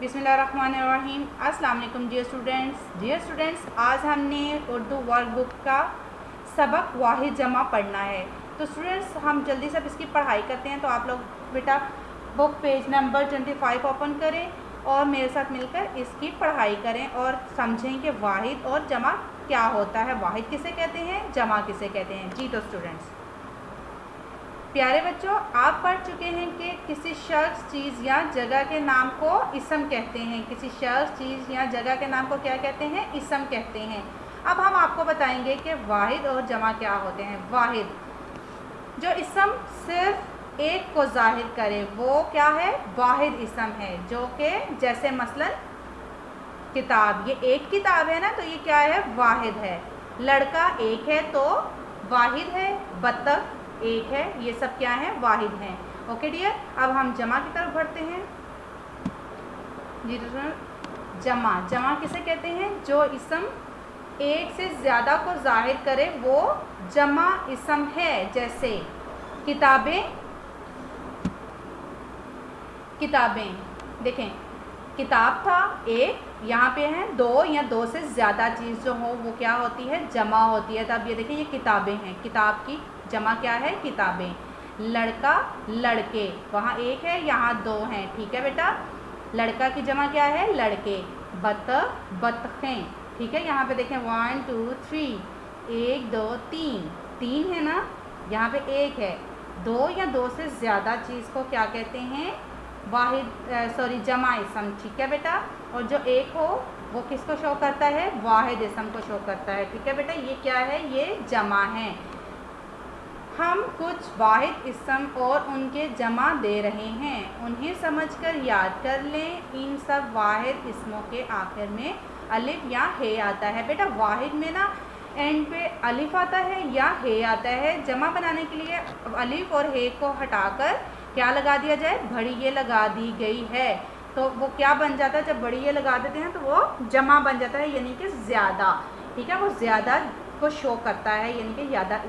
बिस्मिल्लाहिर्रहमानिर्रहीम। अस्सलाम वालेकुम डियर स्टूडेंट्स, आज हमने उर्दू वर्क बुक का सबक वाहिद जमा पढ़ना है। तो स्टूडेंट्स हम जल्दी से अब इसकी पढ़ाई करते हैं। तो आप लोग बेटा बुक पेज नंबर 25 ओपन करें और मेरे साथ मिलकर इसकी पढ़ाई करें और समझें कि वाहिद और जमा क्या होता है, वाहिद किसे कहते हैं, जमा किसे कहते हैं। जी तो स्टूडेंट्स प्यारे बच्चों, आप पढ़ चुके हैं कि किसी शख्स, चीज़ या जगह के नाम को इसम कहते हैं। किसी शख्स, चीज़ या जगह के नाम को क्या कहते हैं, इसम कहते हैं। अब हम आपको बताएंगे कि वाहिद और जमा क्या होते हैं। वाहिद, जो इसम सिर्फ एक को जाहिर करे वो क्या है, वाहिद इसम है। जो कि जैसे मसलन किताब, ये एक किताब है ना, तो ये क्या है, वाहिद है। लड़का एक है तो वाहिद है। बत्तख एक है, ये सब क्या है, वाहिद हैं। ओके डियर, अब हम जमा की तरफ बढ़ते हैं। जी जमा किसे कहते हैं, जो इसम एक से ज़्यादा को जाहिर करे वो जमा इसम है। जैसे किताबें देखें, किताब था एक, यहाँ पे है दो या दो से ज़्यादा चीज़ जो हो वो क्या होती है, जमा होती है। तब ये देखें, ये किताबें हैं, किताब की जमा क्या है, किताबें। लड़का, लड़के, वहाँ एक है यहाँ दो हैं, ठीक है बेटा। लड़का की जमा क्या है, लड़के। बत्तख, बत्तखें, ठीक है। यहाँ पे देखें 1 2 3, 1 2 3, 3 है ना, यहाँ पे एक है। दो या दो से ज़्यादा चीज़ को क्या कहते हैं, वाहिद जमा इसम, ठीक है बेटा। और जो एक हो वो किसको शो करता है, वाहिद इसम को शो करता है, ठीक है बेटा। ये क्या है, ये जमा है। हम कुछ वाहिद इसम और उनके जमा दे रहे हैं, उन्हें समझकर याद कर लें। इन सब वाहिद इसमों के आखिर में अलिफ या हे आता है। बेटा वाहिद में ना एंड पे अलिफ आता है या हे आता है। जमा बनाने के लिए अलिफ और हे को हटाकर क्या लगा दिया जाए, बड़ी ये लगा दी गई है। तो वो क्या बन जाता है, जब बड़ी ये लगा देते हैं तो वो जमा बन जाता है, यानी कि ज़्यादा, ठीक है। वो ज़्यादा को शो करता है, यानी कि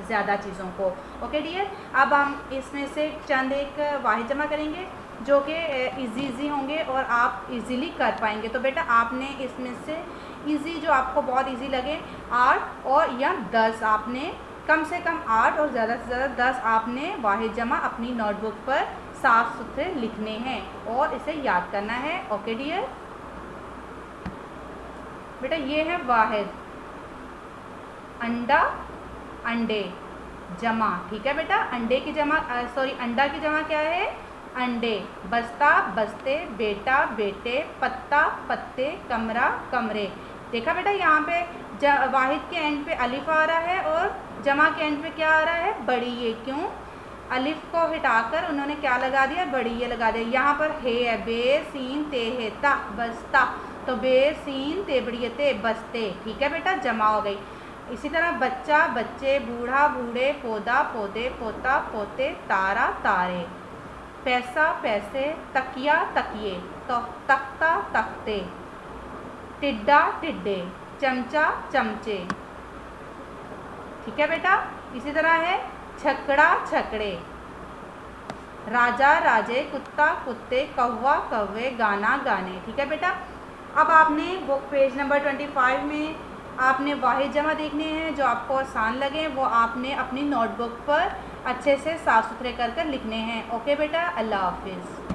ज़्यादा चीज़ों को। ओके डियर, अब हम इसमें से चंद एक वाहिद जमा करेंगे जो कि इजी होंगे और आप इजीली कर पाएंगे। तो बेटा आपने इसमें से इजी, जो आपको बहुत इजी लगे, 8 और या 10, आपने कम से कम 8 और ज़्यादा से ज़्यादा 10 आपने वाहिद जमा अपनी नोटबुक पर साफ़ सुथरे लिखने हैं और इसे याद करना है। ओके डियर, बेटा ये है वाहिद। अंडा, अंडे, जमा, ठीक है बेटा। अंडे की जमा अंडा की जमा क्या है, अंडे। बस्ता, बस्ते, बेटा, बेटे, पत्ता, पत्ते, कमरा, कमरे। देखा बेटा, यहाँ पे वाहिद के एंड पे अलिफ आ रहा है और जमा के एंड पे क्या आ रहा है, बड़ी ये। क्यों, अलिफ को हटाकर उन्होंने क्या लगा दिया, बड़ी ये लगा दिया। यहाँ पर हे है, बे सीन ते है ता, बस्ता, तो बे सीन ते बड़ी ते, बस्ते, ठीक है बेटा, जमा हो गई। इसी तरह बच्चा, बच्चे, बूढ़ा, बूढ़े, पौधा, पौधे, पोता, पोते, तारा, तारे। पैसा, पैसे, तकिया, तकिए, तो तख्ता, तख्ते, टिड्डा, टिड्डे, चमचा, चमचे, ठीक है बेटा। इसी तरह है छकड़ा, छकड़े, राजा, राजे, कुत्ता, कुत्ते, कौवा, कौवे, गाना, गाने, ठीक है बेटा। अब आपने बुक पेज नंबर 25 में आपने वाहिद जमा देखने हैं, जो आपको आसान लगे वो आपने अपनी नोटबुक पर अच्छे से साफ़ सुथरे कर लिखने हैं। ओके बेटा, अल्लाह हाफिज़।